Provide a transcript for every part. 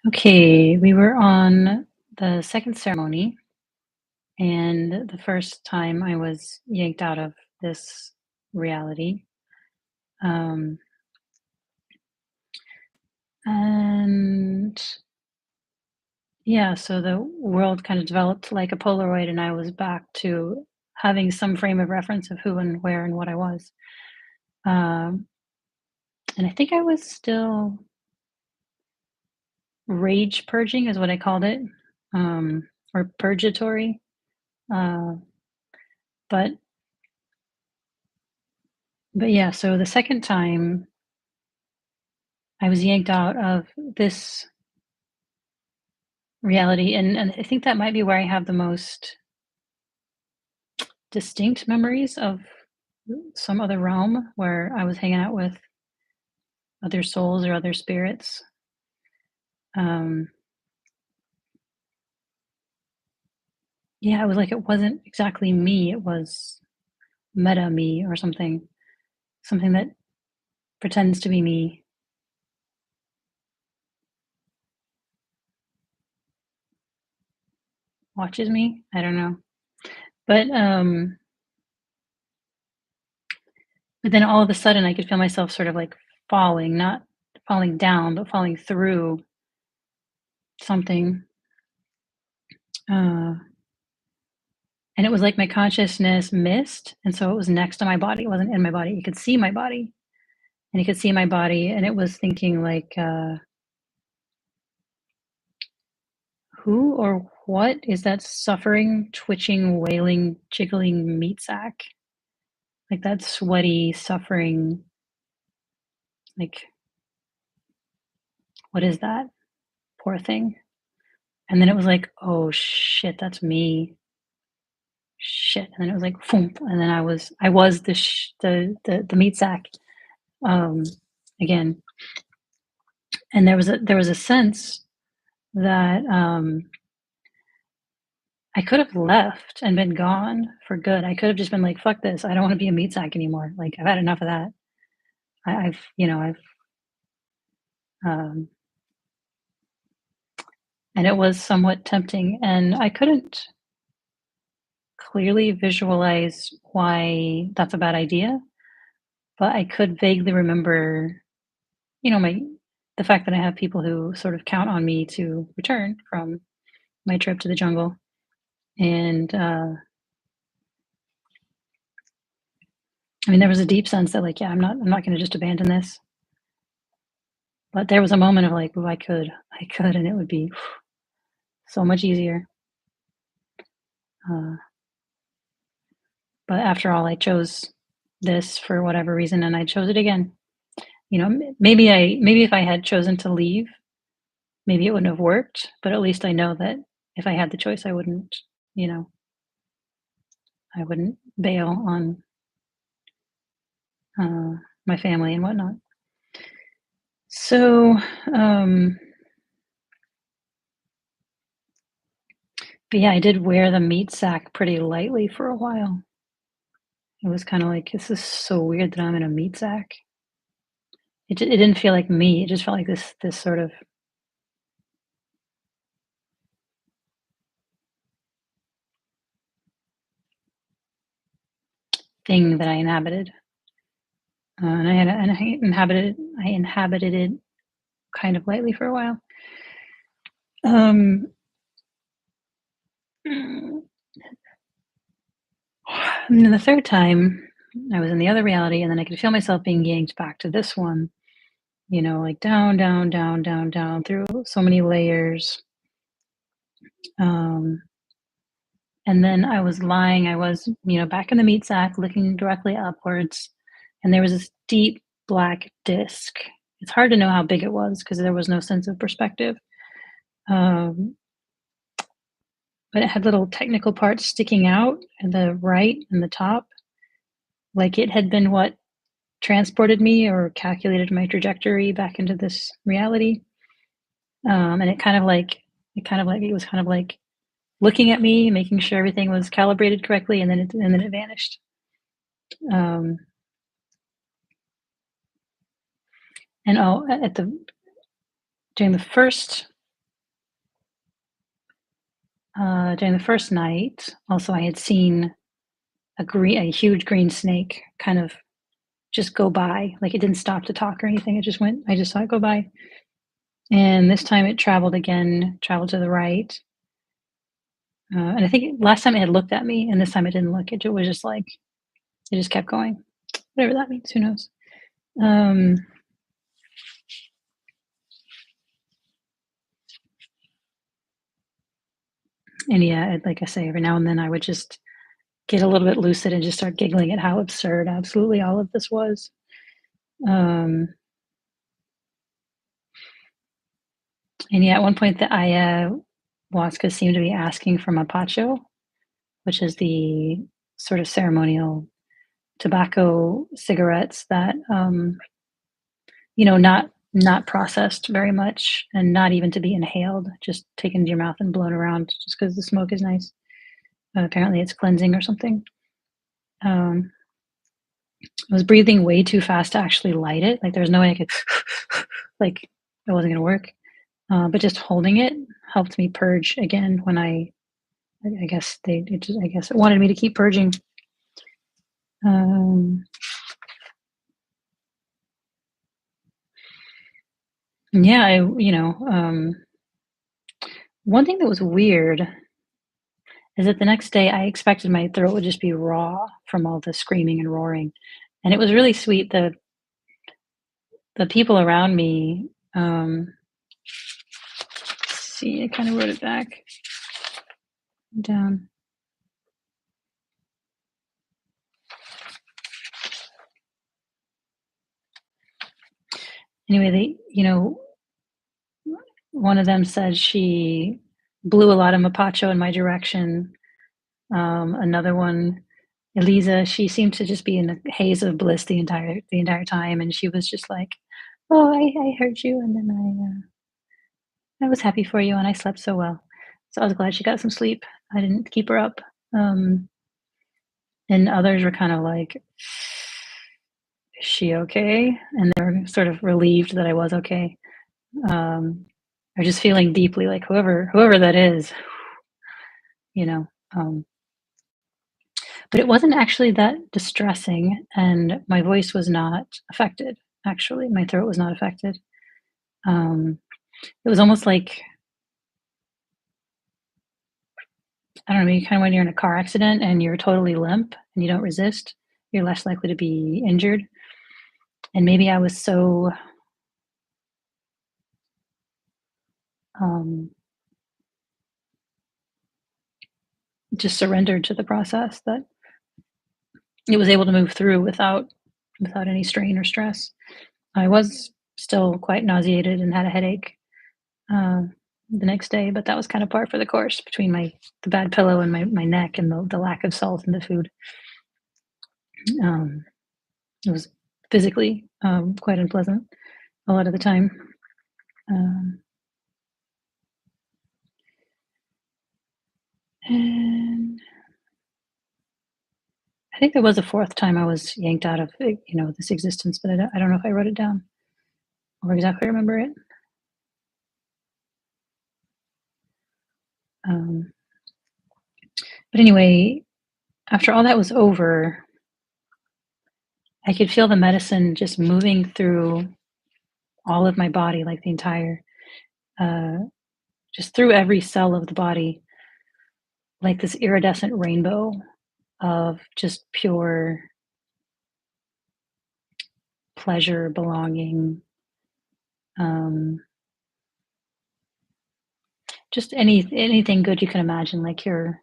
Okay, we were on the second ceremony, and the first time I was yanked out of this reality. Um, and yeah, so the world kind of developed like a Polaroid, and I was back to having some frame of reference of who and where and what I was. Um, and I think I was still rage purging, is what I called it, or purgatory. Uh, but but yeah, so the second time I was yanked out of this reality, and I think that might be where I have the most distinct memories of some other realm where I was hanging out with other souls or other spirits. Um, yeah, it was like it wasn't exactly me, it was meta me or something, something that pretends to be me, watches me. I don't know. But but then all of a sudden I could feel myself sort of like falling, not falling down, but falling through something. Uh And it was like my consciousness missed, and so it was next to my body, it wasn't in my body. You could see my body, and you could see my body, and it was thinking like, "Who or what is that suffering, twitching, wailing, jiggling meat sack? Like, that sweaty, suffering, like, what is that? Poor thing." And then it was like, "Oh, shit, that's me. Shit." And then it was like, "Phoomp," and then I was the meat sack, um, again. And there was a sense that, I could have left and been gone for good. I could have just been like, "Fuck this. I don't wanna be a meat sack anymore. Like, I've had enough of that." Um and it was somewhat tempting, and I couldn't clearly visualize why that's a bad idea, but I could vaguely remember, my the fact that I have people who sort of count on me to return from my trip to the jungle, and, I mean, there was a deep sense that, like, yeah, I'm not gonna just abandon this. But there was a moment of like, "Ooh, I could, and it would be so much easier." Uh, but after all, I chose this for whatever reason, and I chose it again. Maybe if I had chosen to leave, maybe it wouldn't have worked, but at least I know that if I had the choice, you know, I wouldn't bail on, uh, my family and whatnot. So, um, but yeah, I did wear the meat sack pretty lightly for a while. It was kinda like, "This is so weird that I'm in a meat sack." It didn't feel like me, it just felt like this sort of thing that I inhabited, and I inhabited it kind of lightly for a while. Um, and then the third time, I was in the other reality, and then I could feel myself being yanked back to this one, like down, down, down, down, down through so many layers. Um, and then I was back in the meat sack looking directly upwards, and there was this deep black disc. It's hard to know how big it was because there was no sense of perspective. Um, but it had little technical parts sticking out at the right and the top, like it had been what transported me or calculated my trajectory back into this reality. And it was kind of like looking at me, making sure everything was calibrated correctly, and then it vanished. Um, and oh, at the during the first During the first night, also, I had seen a huge green snake kind of just go by. Like, it didn't stop to talk or anything. It just went I just saw it go by. And this time it traveled again, traveled to the right. And I think last time it had looked at me, and this time it didn't look. It was just like it just kept going. Whatever that means, who knows? Um, and yeah, like I say, every now and then I would just get a little bit lucid and just start giggling at how absurd absolutely all of this was. Um, and yeah, at one point the ayahuasca seemed to be asking for mapacho, which is the sort of ceremonial tobacco cigarettes that not processed very much and not even to be inhaled, just taken into your mouth and blown around just because the smoke is nice. Apparently, it's cleansing or something. Um, I was breathing way too fast to actually light it. Like, there was no way I could, like, it wasn't going to work. But just holding it helped me purge again when I guess I guess it wanted me to keep purging. Um, yeah, one thing that was weird is that the next day I expected my throat would just be raw from all the screaming and roaring. And it was really sweet. The people around me, see, I kind of wrote it back down. Anyway, one of them said she blew a lot of mapacho in my direction. Another one, Eliza, she seemed to just be in a haze of bliss the entire time, and she was just like, "Oh, I heard you, and then I was happy for you, and I slept so well." So I was glad she got some sleep. I didn't keep her up. Um, and others were kind of like, "Is she okay?" And they were sort of relieved that I was okay. Um, or just feeling deeply like whoever that is, you know. Um, but it wasn't actually that distressing, and my voice was not affected. Actually, my throat was not affected. Um, it was almost like I don't know, kind of when you're in a car accident and you're totally limp and you don't resist, you're less likely to be injured. And maybe I was so um, just surrendered to the process that it was able to move through without any strain or stress. I was still quite nauseated and had a headache uh, the next day, but that was kind of par for the course between the bad pillow and my neck and the lack of salt in the food. Um, it was physically quite unpleasant a lot of the time. Um, and I think there was a fourth time I was yanked out of this existence, but I don't know if I wrote it down or exactly remember it. Um, but anyway, after all that was over, I could feel the medicine just moving through all of my body, like the entire, uh, just through every cell of the body, like this iridescent rainbow of just pure pleasure, belonging, um, just anything good you can imagine. Like you're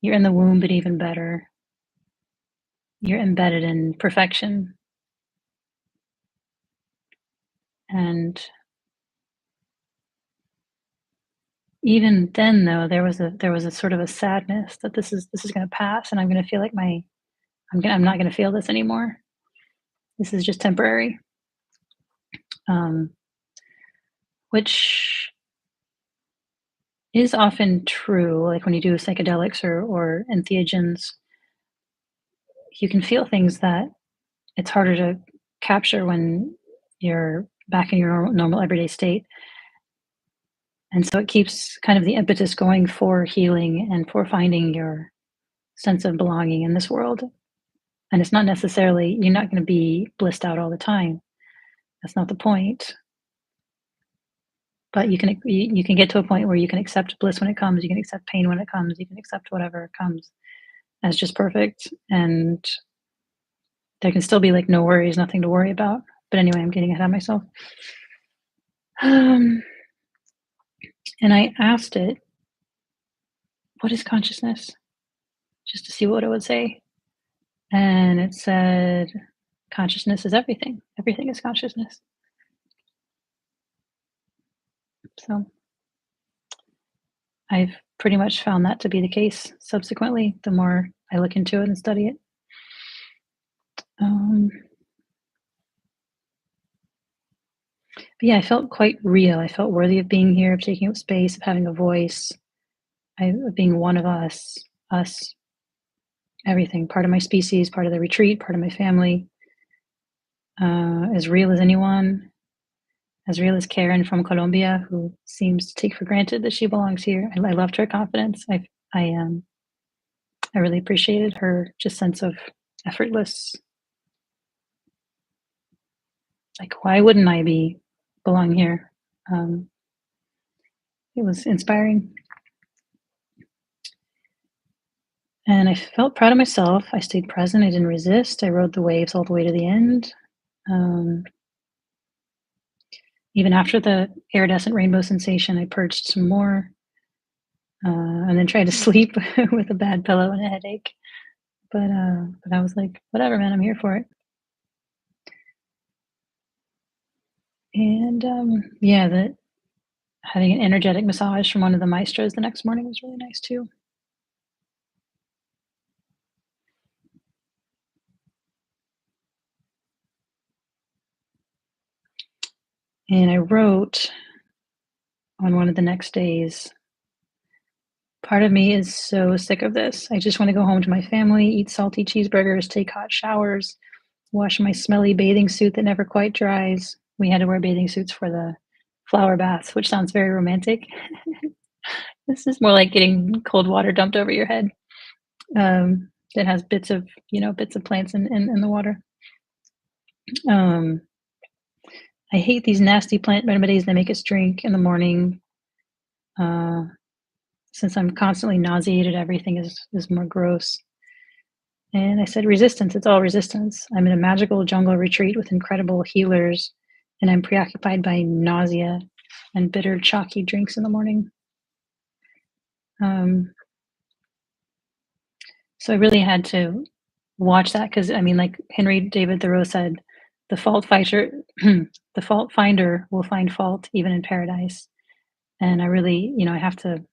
in the womb, but even better, you're embedded in perfection. And even then, though, there was a sort of a sadness that this is going to pass, and I'm going to feel like I'm not going to feel this anymore. This is just temporary. Um, which is often true. Like when you do psychedelics or entheogens, you can feel things that it's harder to capture when you're back in your normal everyday state. And so it keeps kind of the impetus going for healing and for finding your sense of belonging in this world. And it's not necessarily, you're not going to be blissed out all the time. That's not the point. But you can get to a point where you can accept bliss when it comes, you can accept pain when it comes, you can accept whatever comes as just perfect, and there can still be like no worries, nothing to worry about. But anyway, I'm getting ahead of myself. Um, and I asked it, "What is consciousness?" Just to see what it would say, and it said, "Consciousness is everything. Everything is consciousness." So I've pretty much found that to be the case subsequently, the more I look into it and study it. Um, but yeah, I felt quite real. I felt worthy of being here, of taking up space, of having a voice, of being one of us, everything, part of my species, part of the retreat, part of my family, as real as anyone, as real as Karen from Colombia, who seems to take for granted that she belongs here. I loved her confidence. I I really appreciated her just sense of effortless, like, why wouldn't I be belong here? Um, it was inspiring. And I felt proud of myself. I stayed present. I didn't resist. I rode the waves all the way to the end. Um, Even after the iridescent rainbow sensation, I purged some more, and then tried to sleep with a bad pillow and a headache. But I was like, whatever, man, I'm here for it. And yeah, the having an energetic massage from one of the maestros the next morning was really nice too. And I wrote on one of the next days, part of me is so sick of this. I just want to go home to my family, eat salty cheeseburgers, take hot showers, wash my smelly bathing suit that never quite dries. We had to wear bathing suits for the flower baths, which sounds very romantic. This is more like getting cold water dumped over your head. That has bits of, bits of plants in the water. Um, I hate these nasty plant remedies they make us drink in the morning. Uh, since I'm constantly nauseated, everything is more gross. And I said, resistance, it's all resistance. I'm in a magical jungle retreat with incredible healers, and I'm preoccupied by nausea and bitter, chalky drinks in the morning. Um, so I really had to watch that because, I mean, like Henry David Thoreau said, the fault finder, the fault finder will find fault even in paradise. And I really, I have to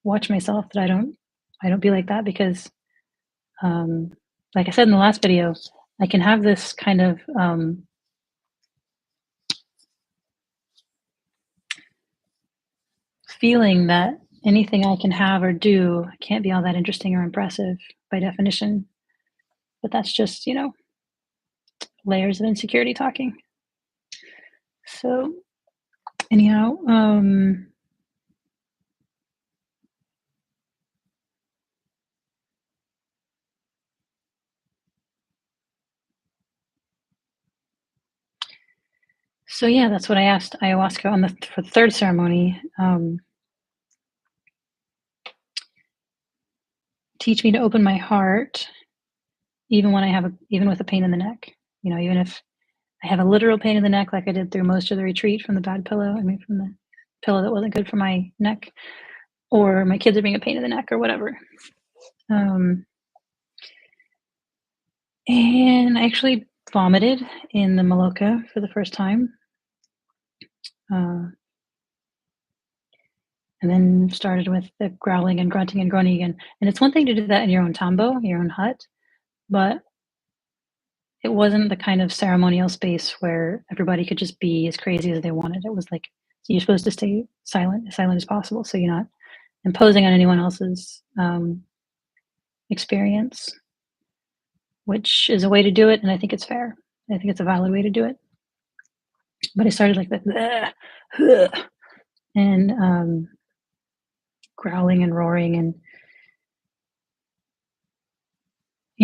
watch myself that I don't be like that because, um, like I said in the last video, I can have this kind of feeling that anything I can have or do can't be all that interesting or impressive by definition. But that's just, layers of insecurity talking. So, anyhow, so yeah, that's what I asked ayahuasca on for the third ceremony. Teach me to open my heart, even when even with a pain in the neck. Even if I have a literal pain in the neck, like I did through most of the retreat from the bad pillow. I mean, from the pillow that wasn't good for my neck, or my kids are being a pain in the neck, or whatever. Um, and I actually vomited in the Maloka for the first time. Uh, and then started with the growling and grunting and groaning again. And it's one thing to do that in your own tambo, your own hut, but it wasn't the kind of ceremonial space where everybody could just be as crazy as they wanted. It was like you're supposed to stay silent, as silent as possible, so you're not imposing on anyone else's experience, which is a way to do it, and I think it's fair. I think it's a valid way to do it. But I started like that, and growling and roaring. And,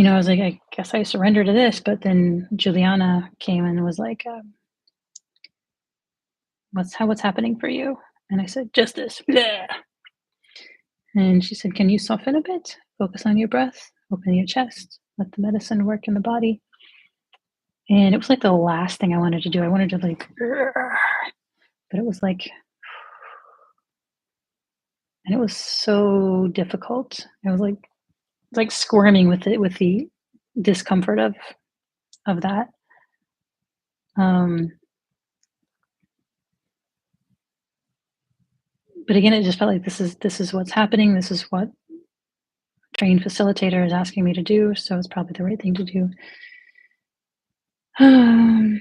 I was like, I guess I surrender to this. But then Juliana came and was like, what's happening for you? And I said, just this. Bleh. And she said, can you soften a bit? Focus on your breath, open your chest, let the medicine work in the body. And it was like the last thing I wanted to do. I wanted to like, but it was like, and it was so difficult. I was like squirming with it, with the discomfort of that. Um, but again, it just felt like this is what's happening. This is what trained facilitator is asking me to do. So it's probably the right thing to do. Um,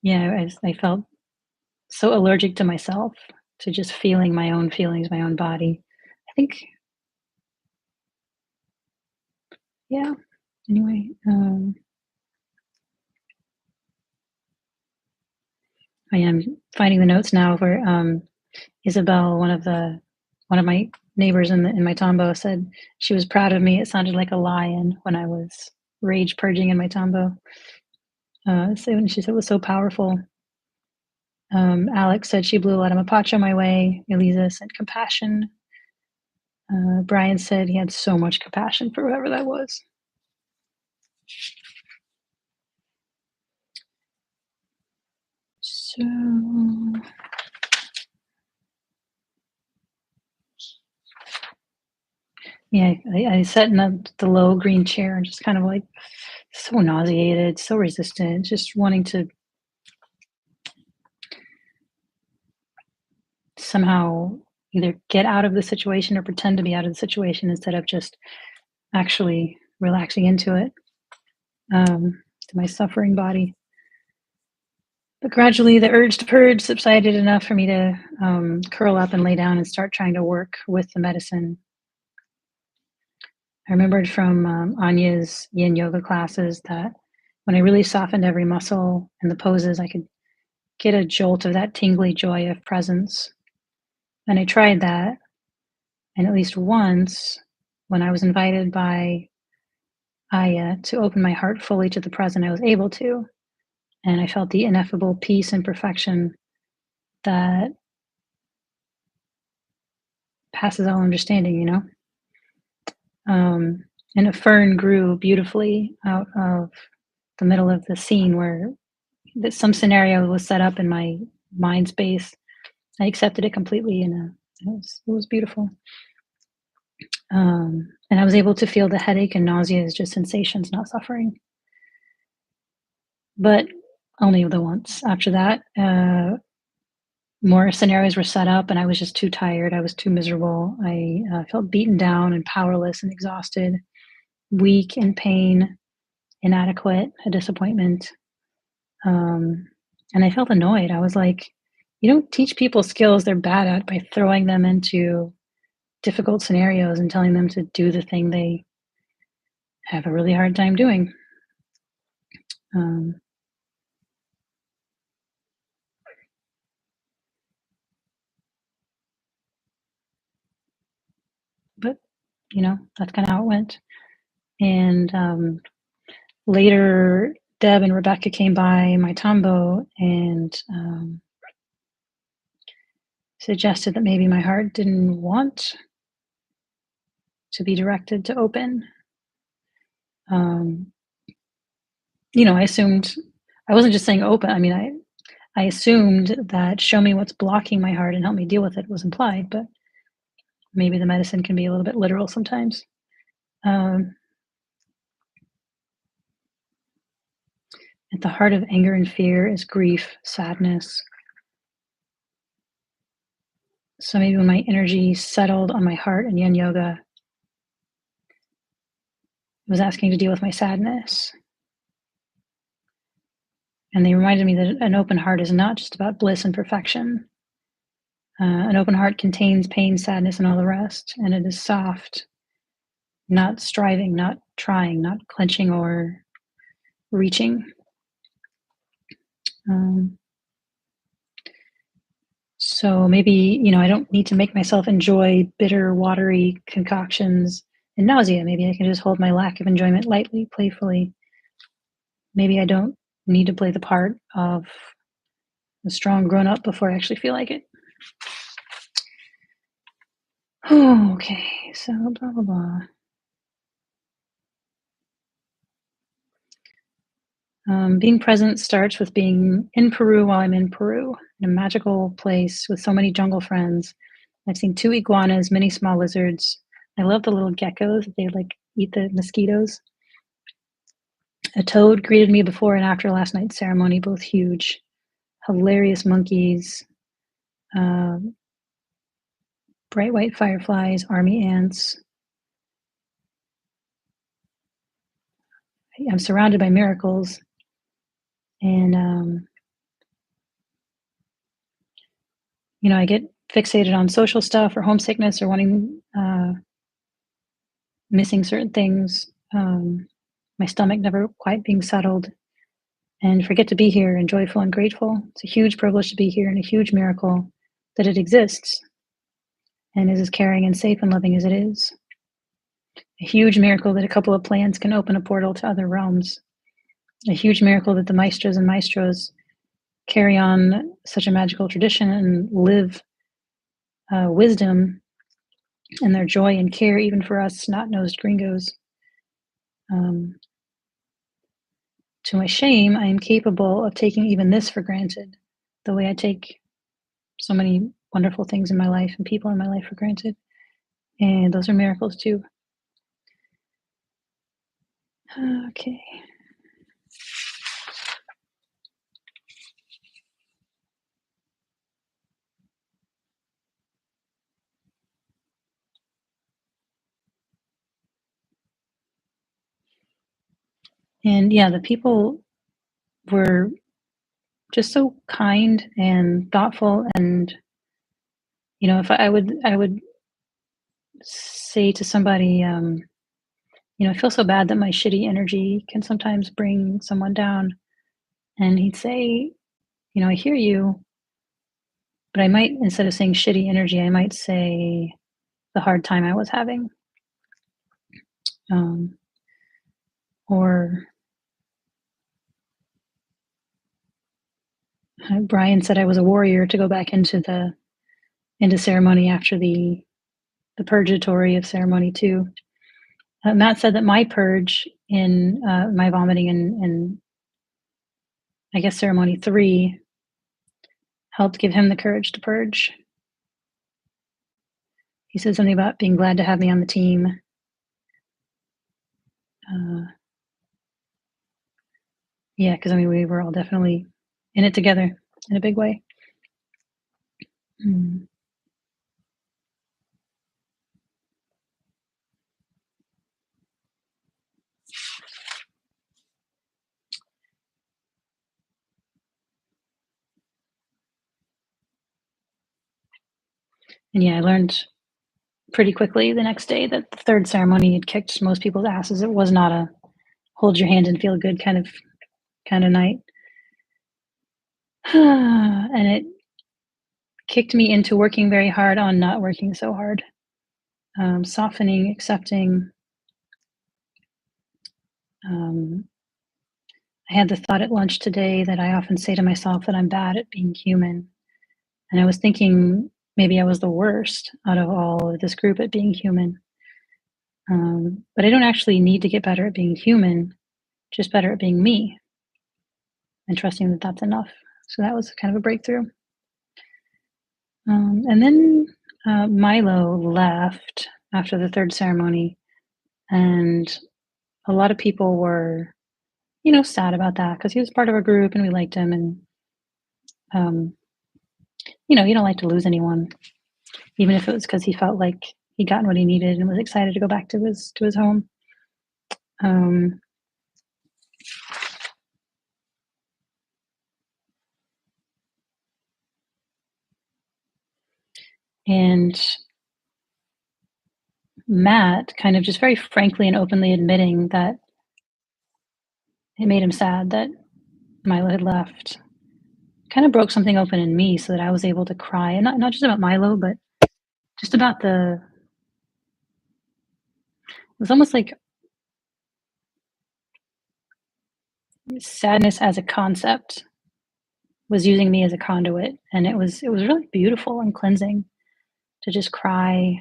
yeah, I felt so allergic to myself, to just feeling my own feelings, my own body. I think, yeah. Anyway, I am finding the notes now where Isabel, one of my neighbors in my tombo, said she was proud of me. It sounded like a lion when I was rage purging in my tombo. So she said it was so powerful. Alex said she blew a lot of mapacho my way. Eliza said compassion. Brian said he had so much compassion for whoever that was. So, yeah, I sat in the low green chair and just kind of like so nauseated, so resistant, just wanting to somehow either get out of the situation or pretend to be out of the situation instead of just actually relaxing into it, to my suffering body. But gradually, the urge to purge subsided enough for me to curl up and lay down and start trying to work with the medicine. I remembered from Anya's yin yoga classes that when I really softened every muscle and the poses, I could get a jolt of that tingly joy of presence. And I tried that. And at least once, when I was invited by Aya to open my heart fully to the present, I was able to. And I felt the ineffable peace and perfection that passes all understanding, and a fern grew beautifully out of the middle of the scene where some scenario was set up in my mind space. I accepted it completely, and it was beautiful. And I was able to feel the headache and nausea as just sensations, not suffering. But only the once. After that, more scenarios were set up, and I was just too tired. I was too miserable. I felt beaten down and powerless and exhausted, weak, in pain, inadequate, a disappointment. And I felt annoyed. I was like, you don't teach people skills they're bad at by throwing them into difficult scenarios and telling them to do the thing they have a really hard time doing. Um, but, that's kind of how it went. And later, Deb and Rebecca came by my tombo and suggested that maybe my heart didn't want to be directed to open. I assumed, I wasn't just saying open. I mean, I assumed that show me what's blocking my heart and help me deal with it was implied, but maybe the medicine can be a little bit literal sometimes. At the heart of anger and fear is grief, sadness. So maybe when my energy settled on my heart in yin yoga, it was asking to deal with my sadness. And they reminded me that an open heart is not just about bliss and perfection. An open heart contains pain, sadness, and all the rest. And it is soft, not striving, not trying, not clenching or reaching. So maybe, I don't need to make myself enjoy bitter, watery concoctions and nausea. Maybe I can just hold my lack of enjoyment lightly, playfully. Maybe I don't need to play the part of a strong grown up before I actually feel like it. Oh, okay, so blah, blah, blah. Being present starts with being in Peru while I'm in Peru, in a magical place with so many jungle friends. I've seen two iguanas, many small lizards. I love the little geckos. They like eat the mosquitoes. A toad greeted me before and after last night's ceremony, both huge. Hilarious monkeys, uh, bright white fireflies, army ants. I'm surrounded by miracles. And, I get fixated on social stuff or homesickness or wanting, missing certain things. My stomach never quite being settled, and forget to be here and joyful and grateful. It's a huge privilege to be here and a huge miracle that it exists and is as caring and safe and loving as it is. A huge miracle that a couple of plants can open a portal to other realms. A huge miracle that the maestros and maestros carry on such a magical tradition and live wisdom and their joy and care, even for us snot-nosed gringos. To my shame, I am capable of taking even this for granted, the way I take so many wonderful things in my life and people in my life for granted. And those are miracles too. Okay. And yeah, the people were just so kind and thoughtful. And if I would say to somebody, I feel so bad that my shitty energy can sometimes bring someone down. And he'd say, I hear you, but I might, instead of saying shitty energy, I might say the hard time I was having. Um, or Brian said I was a warrior to go back into ceremony after the purgatory of ceremony 2. Matt said that my purge in my vomiting and I guess ceremony 3 helped give him the courage to purge. He said something about being glad to have me on the team. Yeah, because we were all definitely in it together in a big way. Mm. And yeah, I learned pretty quickly the next day that the 3rd ceremony had kicked most people's asses. It was not a hold your hand and feel good kind of night. And it kicked me into working very hard on not working so hard, softening, accepting. I had the thought at lunch today that I often say to myself that I'm bad at being human. And I was thinking maybe I was the worst out of all of this group at being human. But I don't actually need to get better at being human, just better at being me and trusting that that's enough. So that was kind of a breakthrough. And then Milo left after the 3rd ceremony, and a lot of people were, sad about that because he was part of our group and we liked him. And, you don't like to lose anyone, even if it was because he felt like he'd gotten what he needed and was excited to go back to his home. And Matt kind of just very frankly and openly admitting that it made him sad that Milo had left kind of broke something open in me so that I was able to cry, and not just about Milo, but just about the it was almost like sadness as a concept was using me as a conduit, and it was really beautiful and cleansing to just cry,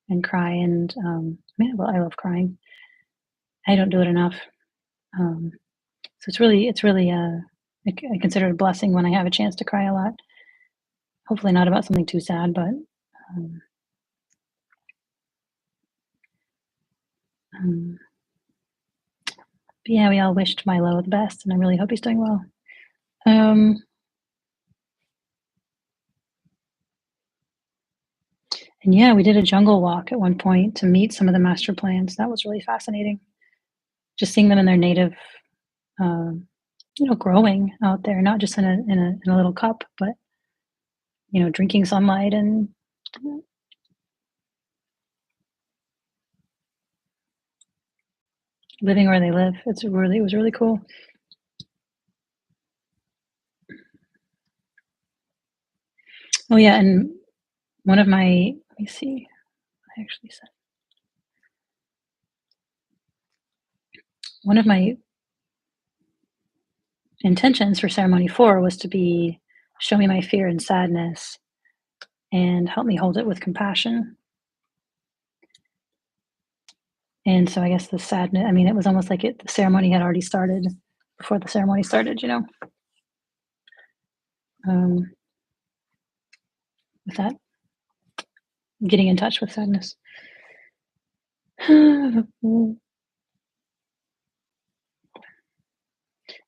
and, I mean, well, I love crying. I don't do it enough, um, so it's really, I consider it a blessing when I have a chance to cry a lot. Hopefully not about something too sad, but, um, um, but yeah, we all wished Milo the best, and I really hope he's doing well. Um, and yeah, we did a jungle walk at one point to meet some of the master plants. That was really fascinating. Just seeing them in their native, um, growing out there, not just in a little cup, but drinking sunlight and living where they live. It was really cool. Oh yeah, and one of my let me see. I actually said one of my intentions for ceremony 4 was to be show me my fear and sadness and help me hold it with compassion. And so I guess the sadness, I mean, it was almost like the ceremony had already started before the ceremony started, um, with that, getting in touch with sadness.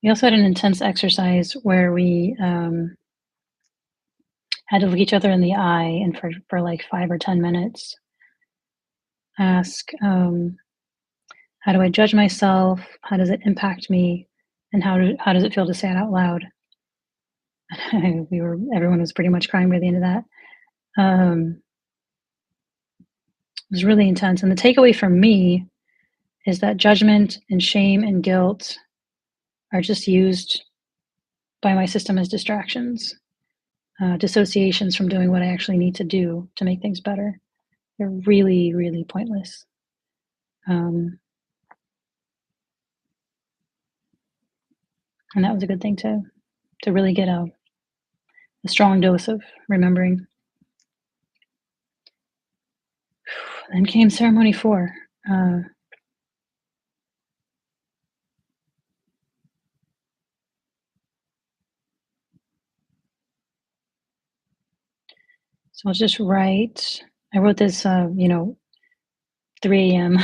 We also had an intense exercise where we had to look each other in the eye and for like 5 or 10 minutes ask, how do I judge myself? How does it impact me? And how does it feel to say it out loud? Everyone was pretty much crying by the end of that. It was really intense. And the takeaway for me is that judgment and shame and guilt are just used by my system as distractions, dissociations from doing what I actually need to do to make things better. They're really, really pointless. Um, and that was a good thing to really get a strong dose of remembering. Then came ceremony 4. Uh, so I'll just write. I wrote this, 3 a.m.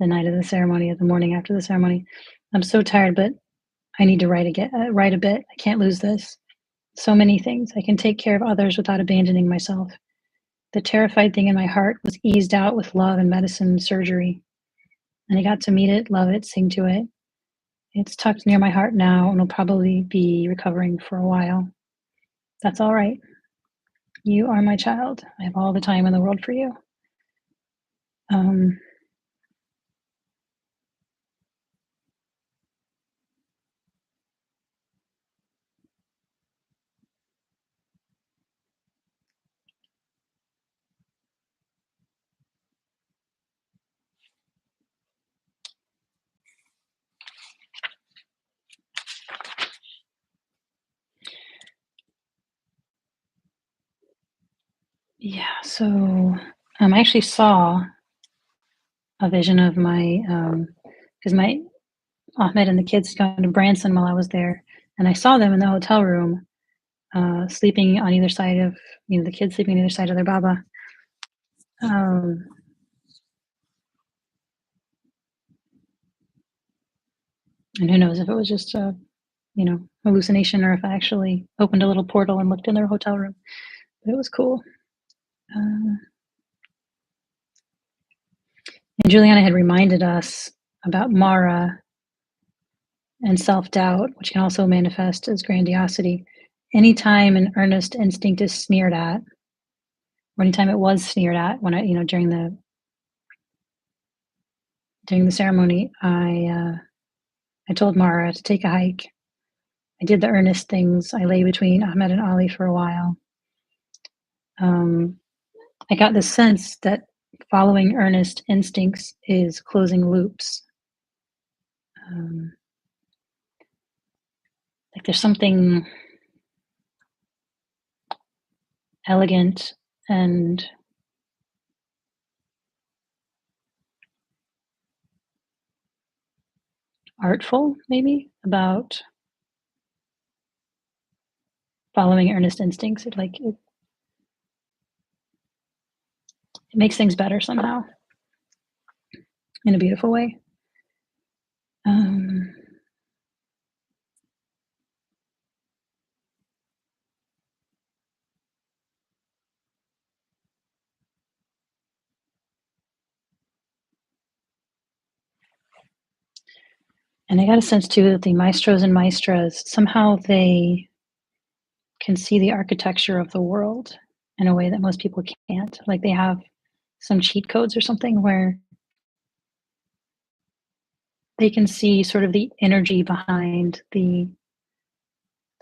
the night of the ceremony, the morning after the ceremony. I'm so tired, but I need to write again. Write a bit. I can't lose this. So many things. I can take care of others without abandoning myself. The terrified thing in my heart was eased out with love and medicine and surgery. And I got to meet it, love it, sing to it. It's tucked near my heart now and will probably be recovering for a while. That's all right. You are my child. I have all the time in the world for you. Um, yeah, so I actually saw a vision of because my Ahmed and the kids gone to Branson while I was there, and I saw them in the hotel room, sleeping on either side of, the kids sleeping on either side of their baba. Um, and who knows if it was just a, hallucination or if I actually opened a little portal and looked in their hotel room. But it was cool. Uh, and Juliana had reminded us about Mara and self doubt, which can also manifest as grandiosity. Anytime an earnest instinct is sneered at, or anytime it was sneered at when during the ceremony, I told Mara to take a hike. I did the earnest things. I lay between Ahmed and Ali for a while. Um, I got the sense that following earnest instincts is closing loops. Um, like there's something elegant and artful, maybe, about following earnest instincts. It makes things better somehow in a beautiful way. Um, and I got a sense too that the maestros and maestras somehow they can see the architecture of the world in a way that most people can't. Like they have some cheat codes or something where they can see sort of the energy behind the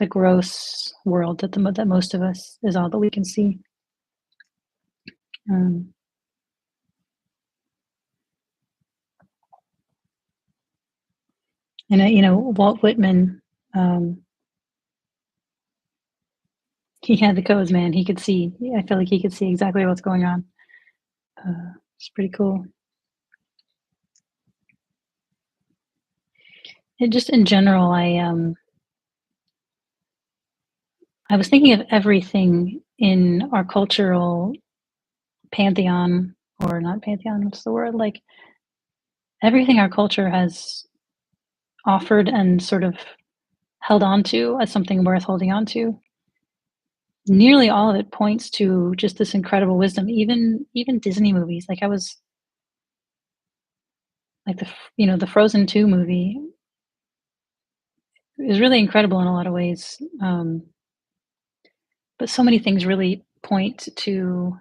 gross world that most of us is all that we can see. Um, and Walt Whitman, um, he had the codes, man. He could see. I feel like he could see exactly what's going on. It's pretty cool. And just in general, I was thinking of everything in our cultural pantheon, or not pantheon. What's the word? Like everything our culture has offered and sort of held on to as something worth holding on to. Nearly all of it points to just this incredible wisdom. Even Disney movies. Like I was like the Frozen 2 movie is really incredible in a lot of ways. But so many things really point to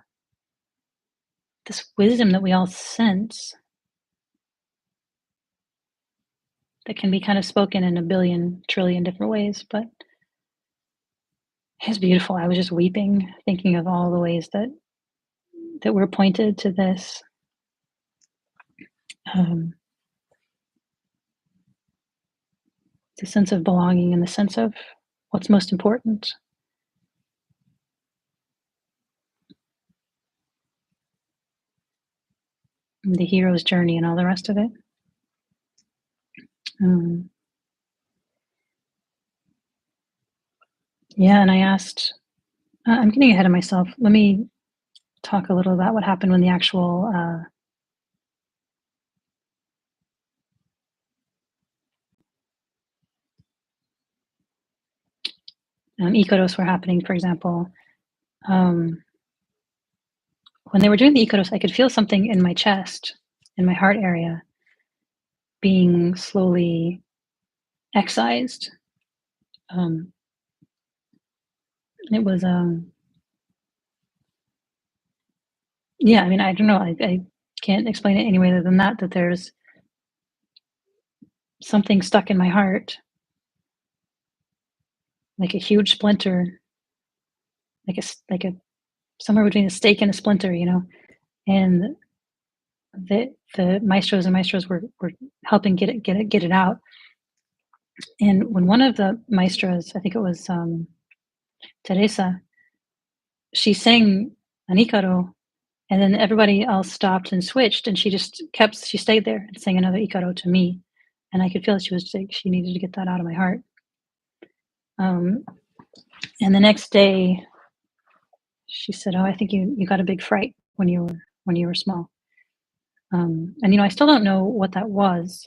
this wisdom that we all sense that can be kind of spoken in a billion trillion different ways. But it's beautiful. I was just weeping thinking of all the ways that we're pointed to this. Um, the sense of belonging and the sense of what's most important. The hero's journey and all the rest of it. Um, yeah, and I asked, I'm getting ahead of myself. Let me talk a little about what happened when the actual Ikodos were happening, for example. Um, when they were doing the Ikodos, I could feel something in my chest, in my heart area, being slowly excised. Um, it was, yeah, I mean, I don't know. I can't explain it any way other than that there's something stuck in my heart, like a huge splinter, like a somewhere between a steak and a splinter, and the maestros and maestros were helping get it out. And when one of the maestros, I think it was Teresa, she sang an Ikaro, and then everybody else stopped and switched, and she stayed there and sang another Ikaro to me, and I could feel that she was like she needed to get that out of my heart. Um, and the next day, she said, "Oh, I think you got a big fright when you were small." And I still don't know what that was,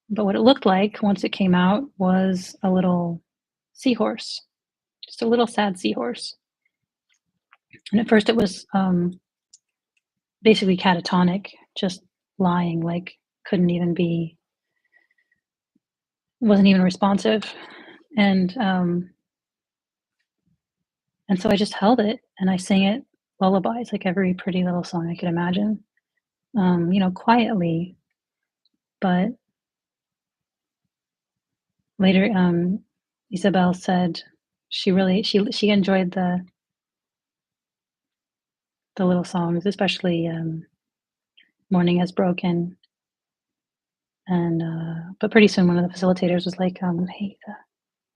but what it looked like once it came out was a little seahorse, just a little sad seahorse. And at first, it was basically catatonic, just lying, like couldn't even be, wasn't even responsive, and and so I just held it and I sang it lullabies, like every pretty little song I could imagine, quietly, but Later, Isabel said she enjoyed the little songs, especially "Morning Has Broken." And but pretty soon, one of the facilitators was like, "Hey,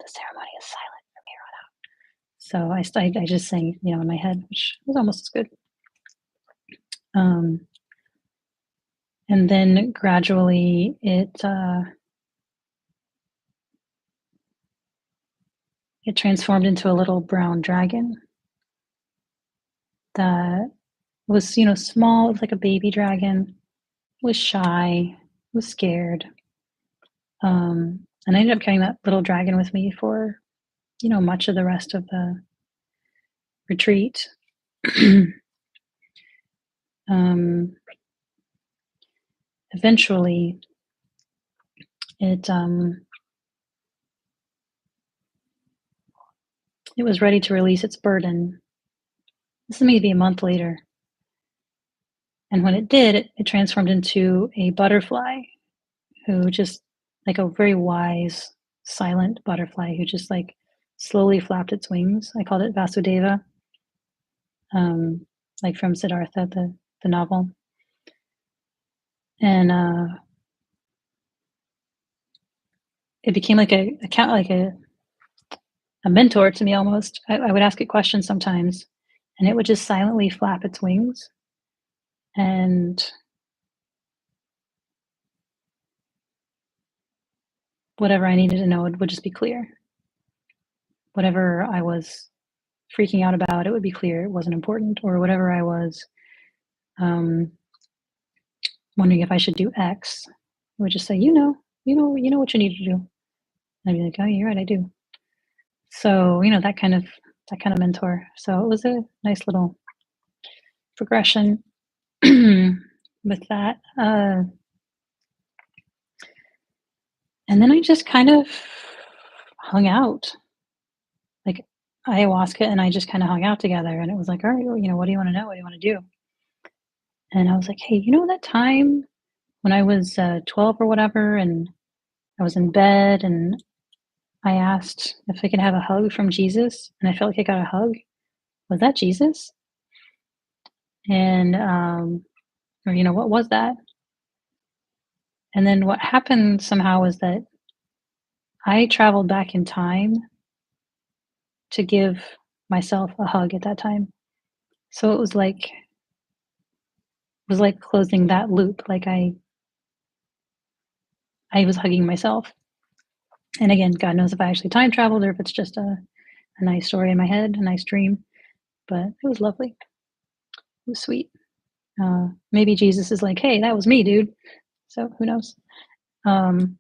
the ceremony is silent from here on out." So I just sang, in my head, which was almost as good. Um, and then gradually, it transformed into a little brown dragon that was, small. It was like a baby dragon. Was shy. Was scared. And I ended up carrying that little dragon with me for, much of the rest of the retreat. um, Eventually, it it was ready to release its burden. This is maybe a month later, and when it did, it transformed into a butterfly who just, like a very wise, silent butterfly who just like slowly flapped its wings. I called it Vasudeva, like from Siddhartha, the novel, and it became like a mentor to me almost. I would ask it questions sometimes, and it would just silently flap its wings, and whatever I needed to know would just be clear. Whatever I was freaking out about, it would be clear it wasn't important, or whatever I was um, wondering if I should do X, it would just say, what you need to do. And I'd be like, oh, you're right, I do. So, that kind of mentor. So it was a nice little progression with that. And then I just kind of hung out, like ayahuasca, and I just kind of hung out together. And it was like, all right, well, what do you want to know? What do you want to do? And I was like, hey, that time when I was 12 or whatever, and I was in bed and I asked if I could have a hug from Jesus, and I felt like I got a hug. Was that Jesus? And, or, what was that? And then what happened somehow was that I traveled back in time to give myself a hug at that time. So it was like closing that loop. Like I was hugging myself. And again, God knows if I actually time traveled or if it's just a nice story in my head, a nice dream. But it was lovely. It was sweet. Maybe Jesus is like, hey, that was me, dude. So who knows? Um,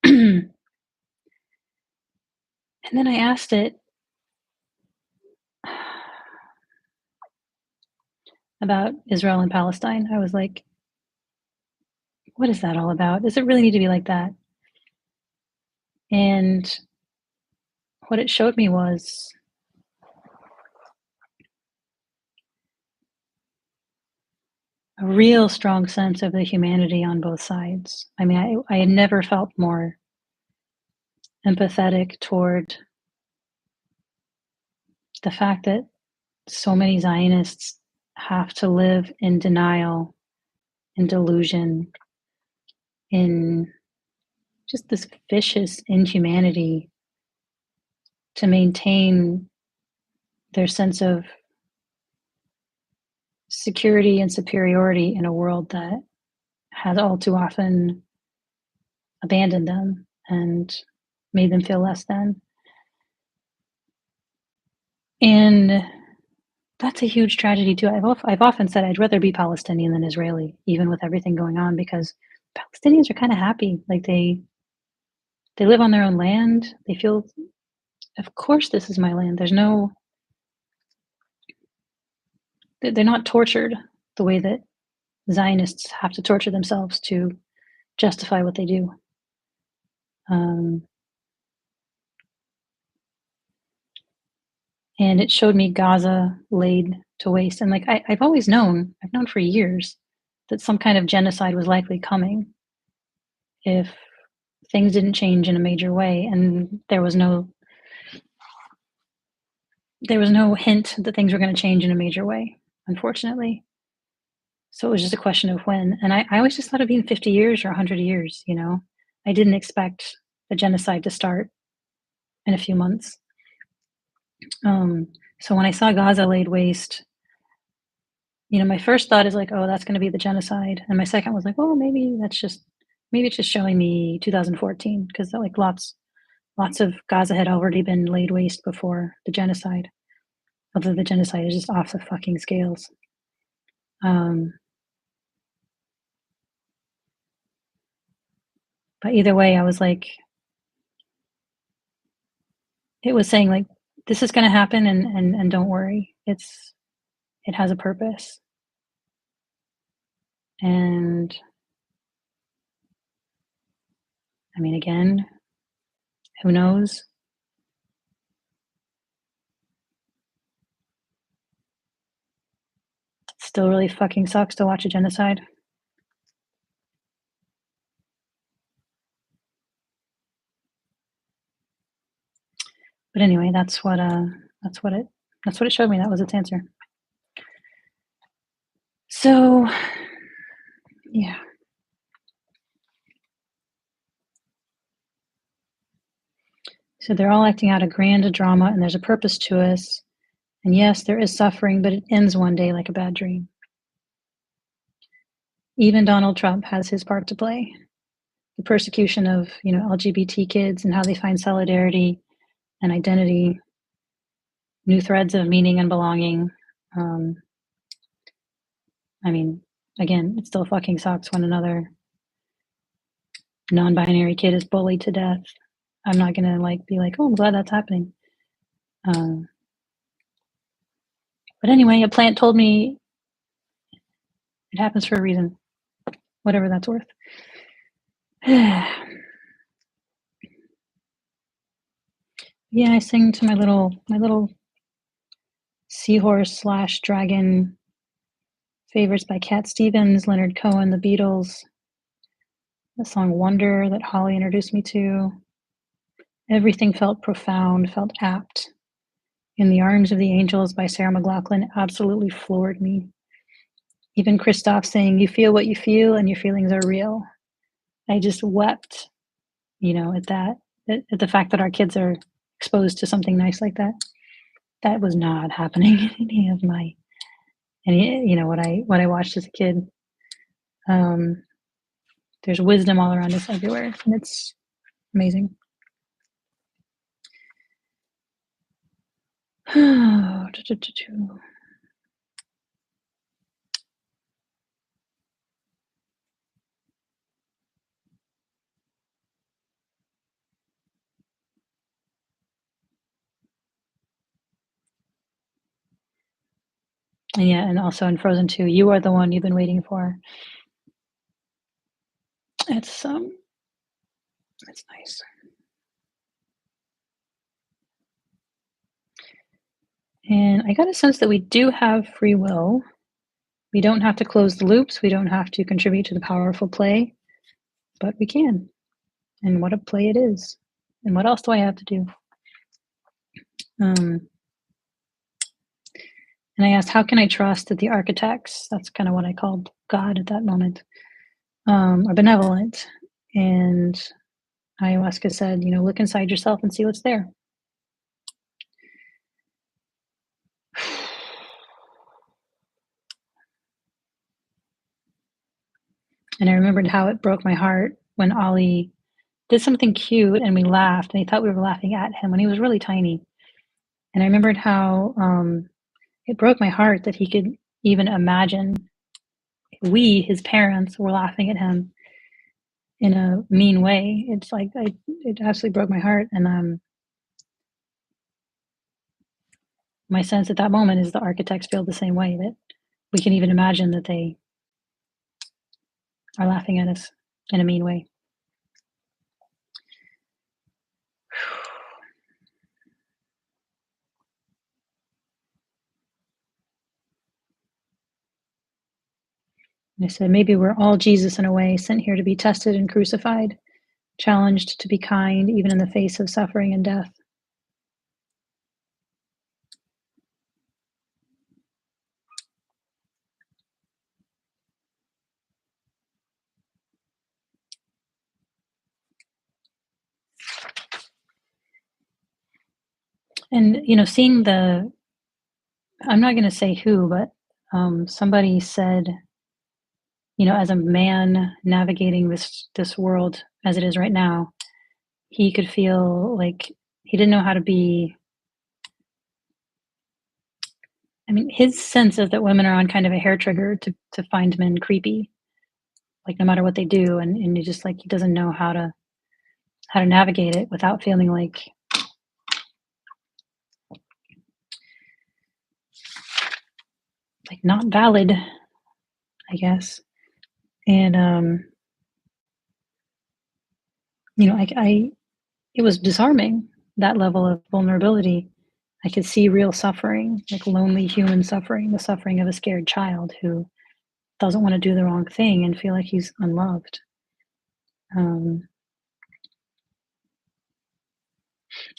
and then I asked it about Israel and Palestine. I was like, what is that all about? Does it really need to be like that? And what it showed me was a real strong sense of the humanity on both sides. I mean, I had never felt more empathetic toward the fact that so many Zionists have to live in denial, in delusion, in just this vicious inhumanity to maintain their sense of security and superiority in a world that has all too often abandoned them and made them feel less than. And that's a huge tragedy too. I've often said I'd rather be Palestinian than Israeli, even with everything going on, because Palestinians are kind of happy. Like they live on their own land. They feel, of course, this is my land. They're not tortured the way that Zionists have to torture themselves to justify what they do. Um, and it showed me Gaza laid to waste. And like I've known for years that some kind of genocide was likely coming if things didn't change in a major way, and there was no hint that things were going to change in a major way, unfortunately. So it was just a question of when. And I always just thought it'd be in 50 years or 100 years, you know? I didn't expect the genocide to start in a few months. Um, so when I saw Gaza laid waste, you know, my first thought is like, oh, that's going to be the genocide. And my second was like, oh, maybe it's just showing me 2014 because like lots of Gaza had already been laid waste before the genocide. Although the genocide is just off the fucking scales. But either way, I was like, it was saying like, this is going to happen, and don't worry, it has a purpose. And I mean, again, who knows? It still really fucking sucks to watch a genocide. But anyway, that's what it showed me. That was its answer. So, yeah. So they're all acting out a grand drama, and there's a purpose to us. And yes, there is suffering, but it ends one day like a bad dream. Even Donald Trump has his part to play. The persecution of, you know, LGBT kids and how they find solidarity and identity, new threads of meaning and belonging. I mean, again, it still fucking sucks when another non-binary kid is bullied to death. I'm not gonna like be like, oh, I'm glad that's happening. But anyway, a plant told me it happens for a reason, whatever that's worth. Yeah, I sing to my little seahorse / dragon favorites by Cat Stevens, Leonard Cohen, The Beatles, the song Wonder that Holly introduced me to. Everything felt profound, felt apt. In the Arms of the Angels by Sarah McLachlan absolutely floored me. Even Christoph saying, you feel what you feel and your feelings are real. I just wept, you know, at that, at the fact that our kids are exposed to something nice like that. That was not happening in any of my, you know, what I watched as a kid. There's wisdom all around us everywhere, and it's amazing. And yeah, and also in Frozen 2, you are the one you've been waiting for. It's nice. And I got a sense that we do have free will. We don't have to close the loops. We don't have to contribute to the powerful play, but we can. And what a play it is. And what else do I have to do? And I asked, how can I trust that the architects, that's kind of what I called God at that moment, are benevolent? And Ayahuasca said, you know, look inside yourself and see what's there. And I remembered how it broke my heart when Ollie did something cute and we laughed, and he thought we were laughing at him when he was really tiny. And I remembered how it broke my heart that he could even imagine we, his parents, were laughing at him in a mean way. It's like it absolutely broke my heart. And my sense at that moment is the architects feel the same way, that we can even imagine that they are laughing at us in a mean way. And I said, maybe we're all Jesus in a way, sent here to be tested and crucified. challenged to be kind even in the face of suffering and death. And, seeing the I'm not gonna say who, but, somebody said, as a man navigating this world as it is right now, he could feel like he didn't know how to be. I mean, his sense is that women are on kind of a hair trigger to find men creepy, like, no matter what they do, and he just, like, he doesn't know how to navigate it without feeling like not valid, I guess. And, I it was disarming, that level of vulnerability. I could see real suffering, like lonely human suffering, the suffering of a scared child who doesn't wanna do the wrong thing and feel like he's unloved. Um,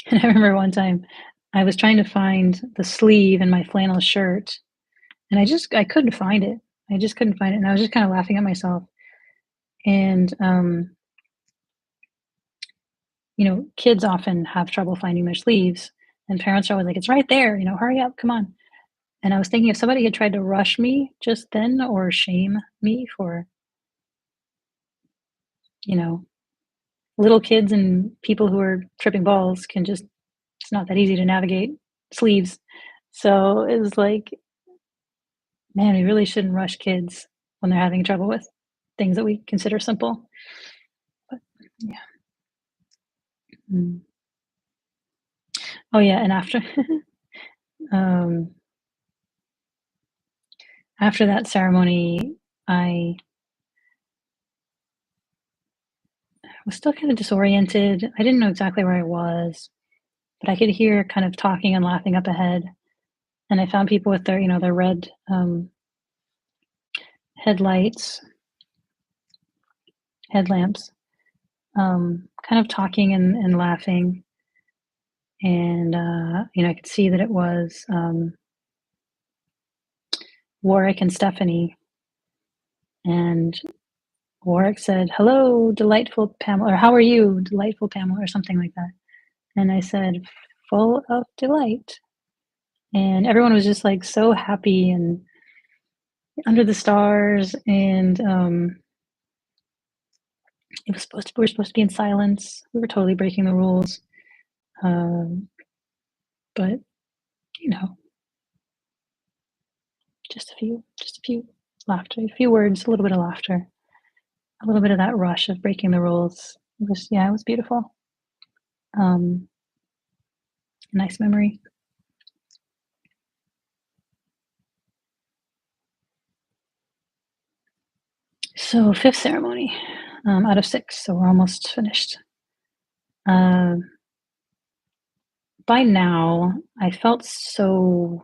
and I remember one time I was trying to find the sleeve in my flannel shirt, and I couldn't find it. I just couldn't find it, and I was just kinda laughing at myself. And, kids often have trouble finding their sleeves, and parents are always like, "It's right there, hurry up, come on." And I was thinking if somebody had tried to rush me just then or shame me for, you know, little kids and people who are tripping balls can just it's not that easy to navigate sleeves. So it was like, man, we really shouldn't rush kids when they're having trouble with things that we consider simple. But yeah. Mm. Oh yeah, and um after that ceremony, I was still kind of disoriented. I didn't know exactly where I was, but I could hear kind of talking and laughing up ahead. And I found people with their red headlights, headlamps, kind of talking and laughing. And, I could see that it was Warwick and Stephanie. And Warwick said, "Hello, delightful Pamela," or "How are you, delightful Pamela," or something like that. And I said, "Full of delight." And everyone was just like so happy and under the stars. And we were supposed to be in silence. We were totally breaking the rules. Um, but you know, just a few laughter, a few words, a little bit of laughter, a little bit of that rush of breaking the rules. It was beautiful. Um, nice memory. So fifth ceremony, out of six, so we're almost finished. Um, by now, I felt so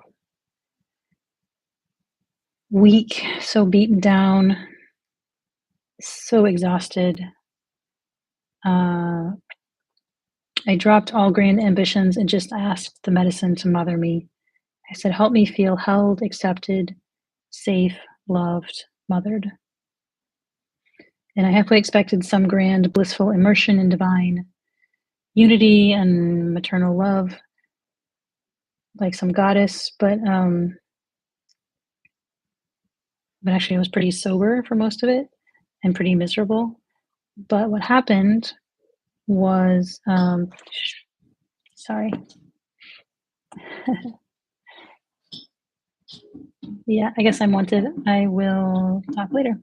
weak, so beaten down, so exhausted. Uh, I dropped all grand ambitions and just asked the medicine to mother me. I said, "Help me feel held, accepted, safe, loved, mothered." And I halfway expected some grand, blissful immersion in divine unity and maternal love, like some goddess, but actually I was pretty sober for most of it and pretty miserable. But what happened was, sorry, yeah, I guess I'm wanted. I will talk later.